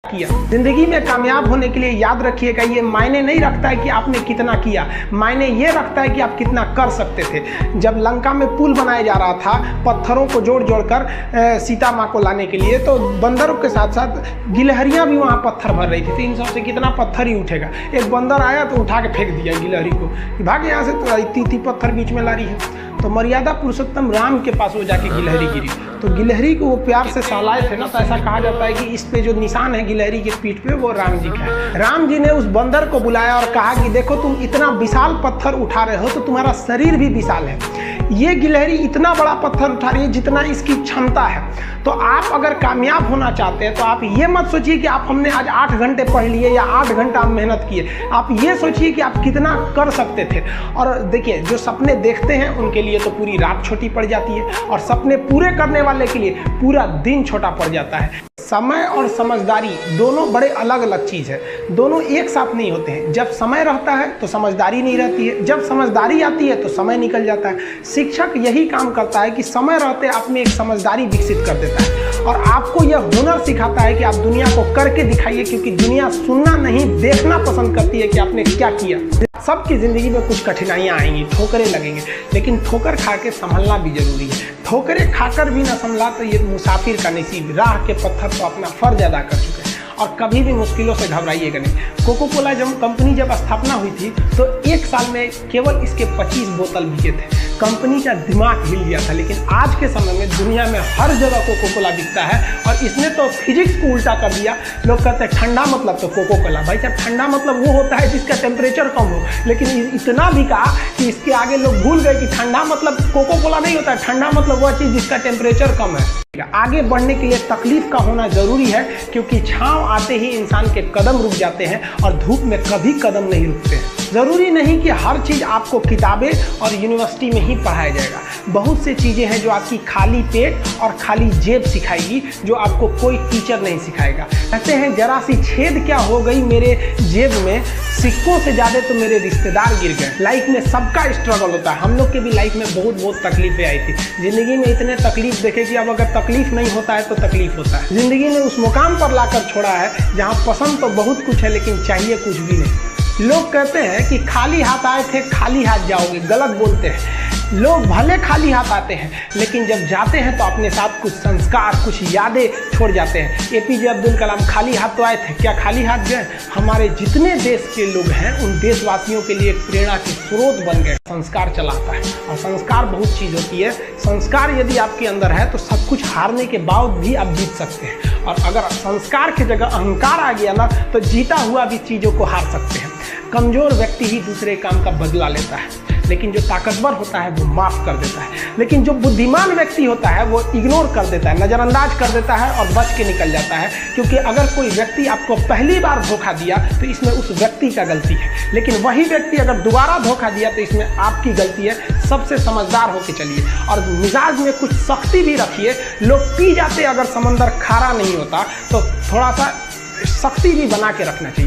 किया। जिंदगी में कामयाब होने के लिए याद रखिएगा, ये मायने नहीं रखता है कि आपने कितना किया, मायने ये रखता है कि आप कितना कर सकते थे। जब लंका में पुल बनाया जा रहा था पत्थरों को जोड़ जोड़ कर सीता माँ को लाने के लिए, तो बंदरों के साथ साथ गिलहरियाँ भी वहाँ पत्थर भर रही थी। 300 से कितना पत्थर ही उठेगा। एक बंदर आया तो उठा के फेंक दिया गिलहरी को, भाग यहाँ से, तो इतनी पत्थर बीच में ला रही है। तो मर्यादा पुरुषोत्तम राम के पास वो जाके गिलहरी गिरी, तो गिलहरी को वो प्यार से सहलाए थे ना, तो ऐसा कहा जाता है कि इस पे जो निशान है गिलहरी के पीठ पे, वो राम जी का है। राम जी ने उस बंदर को बुलाया और कहा कि देखो तुम इतना विशाल पत्थर उठा रहे हो तो तुम्हारा शरीर भी विशाल है, ये गिलहरी इतना बड़ा पत्थर उठा रही है जितना इसकी क्षमता है। तो आप अगर कामयाब होना चाहते हैं तो आप ये मत सोचिए कि आप हमने आज 8 घंटे पढ़ लिए या 8 घंटा मेहनत किए, आप ये सोचिए कि आप कितना कर सकते थे। और देखिए, जो सपने देखते हैं उनके लिए तो पूरी रात छोटी पड़ जाती है, और सपने पूरे करने वाले के लिए पूरा दिन छोटा पड़ जाता है। समय और समझदारी दोनों बड़े अलग अलग चीज़ है, दोनों एक साथ नहीं होते हैं। जब समय रहता है तो समझदारी नहीं रहती है, जब समझदारी आती है तो समय निकल जाता है। शिक्षक यही काम करता है कि समय रहते आप में एक समझदारी विकसित कर देता है, और आपको यह हुनर सिखाता है कि आप दुनिया को करके दिखाइए, क्योंकि दुनिया सुनना नहीं देखना पसंद करती है कि आपने क्या किया। सबकी ज़िंदगी में कुछ कठिनाइयाँ आएंगी, ठोकरें लगेंगे, लेकिन ठोकर खा के संभलना भी जरूरी है। ठोकरें खाकर भी ना संभला तो ये मुसाफिर का नसीब, राह के पत्थर तो अपना फर्ज अदा कर चुके हैं। और कभी भी मुश्किलों से घबराइएगा नहीं। कोको कोला कंपनी जब स्थापना हुई थी तो 1 साल में केवल इसके 25 बोतल बिके थे। कंपनी का दिमाग हिल गया था, लेकिन आज के समय में दुनिया में हर जगह कोको कोला बिकता है, और इसने तो फिजिक्स को उल्टा कर दिया। लोग कहते हैं ठंडा मतलब तो कोको कोला, भाई साहब ठंडा मतलब वो होता है जिसका टेम्परेचर कम हो, लेकिन इतना भी कहा कि इसके आगे लोग भूल गए कि ठंडा मतलब कोको कोला नहीं होता है, ठंडा मतलब वह चीज़ जिसका टेम्परेचर कम है। आगे बढ़ने के लिए तकलीफ का होना जरूरी है, क्योंकि छांव आते ही इंसान के कदम रुक जाते हैं और धूप में कभी कदम नहीं रुकते हैं। ज़रूरी नहीं कि हर चीज़ आपको किताबें और यूनिवर्सिटी में ही पढ़ाया जाएगा। बहुत से चीज़ें हैं जो आपकी खाली पेट और खाली जेब सिखाएगी, जो आपको कोई टीचर नहीं सिखाएगा। कहते हैं जरा सी छेद क्या हो गई मेरे जेब में, सिक्कों से ज़्यादा तो मेरे रिश्तेदार गिर गए। लाइफ में सबका स्ट्रगल होता है, हम लोग के भी लाइफ में बहुत तकलीफें आई थी। ज़िंदगी में इतने तकलीफ देखे कि अब अगर तकलीफ नहीं होता है तो तकलीफ होता है। ज़िंदगी ने उस मुकाम पर लाकर छोड़ा है जहाँ पसंद तो बहुत कुछ है, लेकिन चाहिए कुछ भी नहीं। लोग कहते हैं कि खाली हाथ आए थे खाली हाथ जाओगे, गलत बोलते हैं। लोग भले खाली हाथ आते हैं, लेकिन जब जाते हैं तो अपने साथ कुछ संस्कार, कुछ यादें छोड़ जाते हैं। एपीजे अब्दुल कलाम खाली हाथ तो आए थे, क्या खाली हाथ गए? हमारे जितने देश के लोग हैं उन देशवासियों के लिए प्रेरणा के स्रोत बन गए। संस्कार चलाता है, और संस्कार बहुत चीज़ होती है। संस्कार यदि आपके अंदर है तो सब कुछ हारने के बाद भी आप जीत सकते हैं, और अगर संस्कार की जगह अहंकार आ गया ना तो जीता हुआ भी चीज़ों को हार सकते हैं। कमज़ोर व्यक्ति ही दूसरे काम का बदला लेता है, लेकिन जो ताकतवर होता है वो माफ़ कर देता है। लेकिन जो बुद्धिमान व्यक्ति होता है वो इग्नोर कर देता है, नज़रअंदाज कर देता है और बच के निकल जाता है। क्योंकि अगर कोई व्यक्ति आपको पहली बार धोखा दिया तो इसमें उस व्यक्ति का गलती है, लेकिन वही व्यक्ति अगर दोबारा धोखा दिया तो इसमें आपकी गलती है। सबसे समझदार होकर चलिए, और मिजाज में कुछ सख्ती भी रखिए। लोग पी जाते अगर समंदर खारा नहीं होता, तो थोड़ा सा सख्ती भी बना के रखना चाहिए।